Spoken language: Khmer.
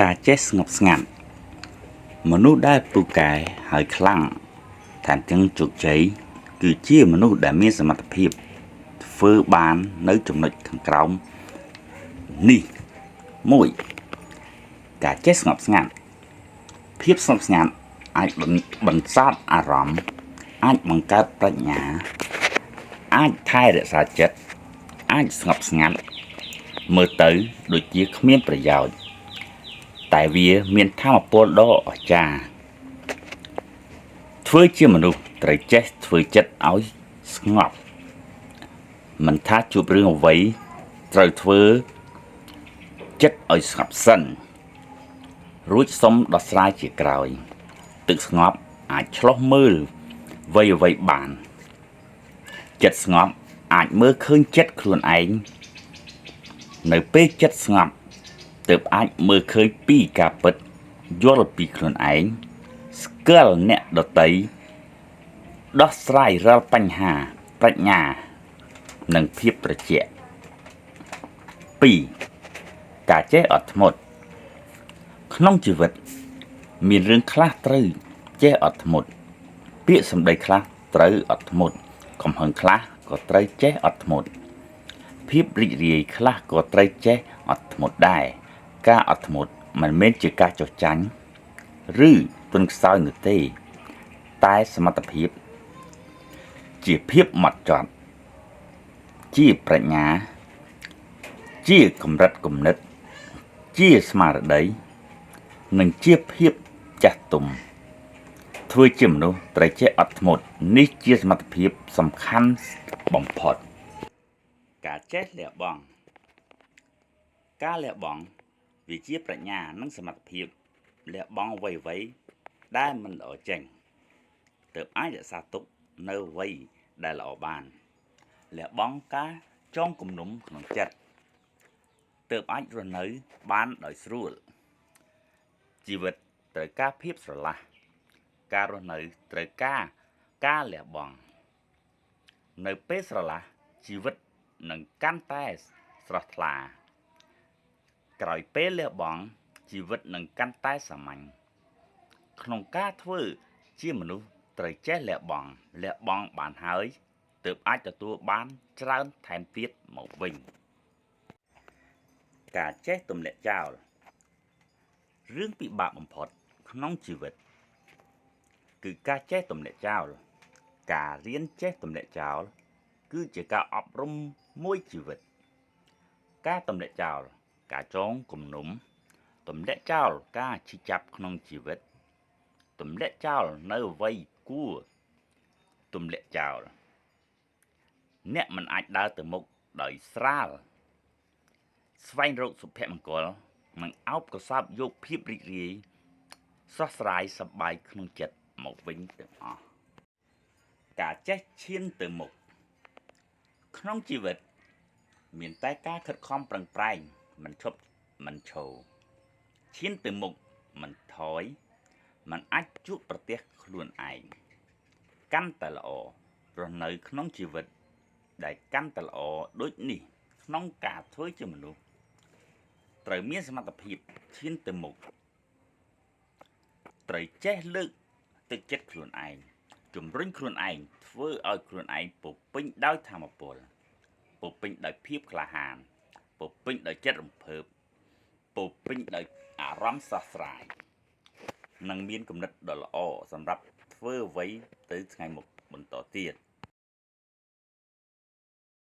ការចេះស្ងប់ស្ងាត់មនុស្សដែលពូកែហើយខ្លាំងថែមទាំងជោគជ័យគឺជាមនុស្សដែលមានសមត្ថភាពធ្វើបាននៅចំណុចខាងក្រោមនេះ1ការចេះស្ងប់ស្ងាត់ភាពស្ងប់ស្ងាត់អាចបន្សត់អារម្មណ៍អាចបង្កើតប្រាជ្ញាអាចថែរក្សាចិត្តអាចស្ងប់ស្ងាត់មើលទៅដូចជាគ្មានប្រយោជន៍តែវាមានថាមពលដ៏អស្ចារ្យធ្វើជាមនុស្សត្រូវចេះធ្វើចិត្តឲ្យស្ងប់មិនថាជួបរឿងអ្វីត្រូវធ្វើចិត្តឲ្យស្ងប់សិនរួចសុំដោះស្រាយជាក្រោយទឹកស្ងប់អាចឆ្លោះមើលអ្វីបានចិត្តស្ងប់អាចមើលឃើញចិត្តខ្លួនឯងនៅពេលចិត្តស្ងប់ទើបអាចមើលឃើញពីការពិតយល់ពីខ្លួនឯងស្គាល់អ្នកដទៃដោះស្រាយរាល់បញ្ហាប្រាជ្ញានិងភាពត្រជាក់2ការចេះអត់ធ្មត់ក្នុងជីវិតមានរឿងខ្លះត្រូវចេះអត់ធ្មត់ពាក្យសម្ដីខ្លះត្រូវអត់ធ្មត់កំហឹងខ្លះក៏ត្រូវចេះអត់ធ្មត់ភាពរីករាយខ្លះក៏ត្រូវចេះអត់ធ្មត់ដែរការអត់ធ្មត់មិនមែនជាការចោះចាញ់ឬទន់ខ្សោយនោះទេតែសមត្ថភាពជាភាពហ្មត់ចត់ជាប្រាជ្ញាជាកម្រិតគំនិតជាស្មារតីនិងជាភាពចាស់ទុំធ្វើជាមនុស្សត្រូវចេះអត់ធ្មត់នេះជាសមត្ថភាពសំខាន់បំផុតការចេះលះបង់ការលះបង់វាជាប្រាជ្ញានិងសមត្ថភាពលះបង់អ្វីៗដែលមិនល្អចេញទើបអាចរក្សាទុកនៅអ្វីដែលល្អបានលះបង់ការចងគំនុំក្នុងចិត្តទើបអាចរស់នៅបានដោយស្រួលជីវិតត្រូវការភាពស្រឡះការរស់នៅត្រូវការលះបង់នៅពេលស្រឡះជីវិតនឹងកាន់តែស្រស់ថ្លាក្រោយពេលលះបង់ជីវិតនឹងកាន់តែសាមញ្ញក្នុងការធ្វើជាមនុស្សត្រូវចេះលះបង់បានហើយទើបអាចទទួលបានច្រើនថែមទៀតមកវិញការចេះទម្លាក់ចោលរឿងពិបាកបំផុតក្នុងជីវិតគឺការចេះទម្លាក់ចោលការរៀនចេះទម្លាក់ចោលគឺជាការអប់រំមួយជីវិតការទម្លាក់ចោលការចងគំនុំទម្លាក់ចោលការឈឺចាប់ក្នុងជីវិតទម្លាក់ចោលនៅអ្វីគួរទម្លាក់ចោលអ្នកមិនអាចដើរទៅមុខដោយស្រាលស្វែងរកសុភមង្គលនិងអោបកសោបយកភាពរីករាយស្រស់ស្រាយសប្បាយក្នុងចិត្តមកវិញទាំងអស់ការចេះឈានទៅមុខក្នុងជីវិតមានតែការខិតខំប្រឹងប្រែងមិនឈប់មិនឈរឈានទៅមុខមិនថយមិនអាចជួបប្រទះខ្លួនឯងកាន់តែល្អរស់នៅក្នុងជីវិតដែលកាន់តែល្អដូចនេះក្នុងការធ្វើជាមនុស្សត្រូវមានសមត្ថភាពឈានទៅមុខត្រូវចេះលើកទឹកចិត្តខ្លួនឯងជំរុញខ្លួនឯងធ្វើឲ្យខ្លួនឯងពោពេញដោយថាមពលពោពេញដោយភាពក្លាហានពោពេញដោយចិត្តរំភើបពោពេញដោយអារម្មណ៍ស្រស់ស្រាយនិងមានគំនិតដ៏ល្អសម្រាប់ធ្វើអ្វីទៅថ្ងៃមុខបន្តទៀត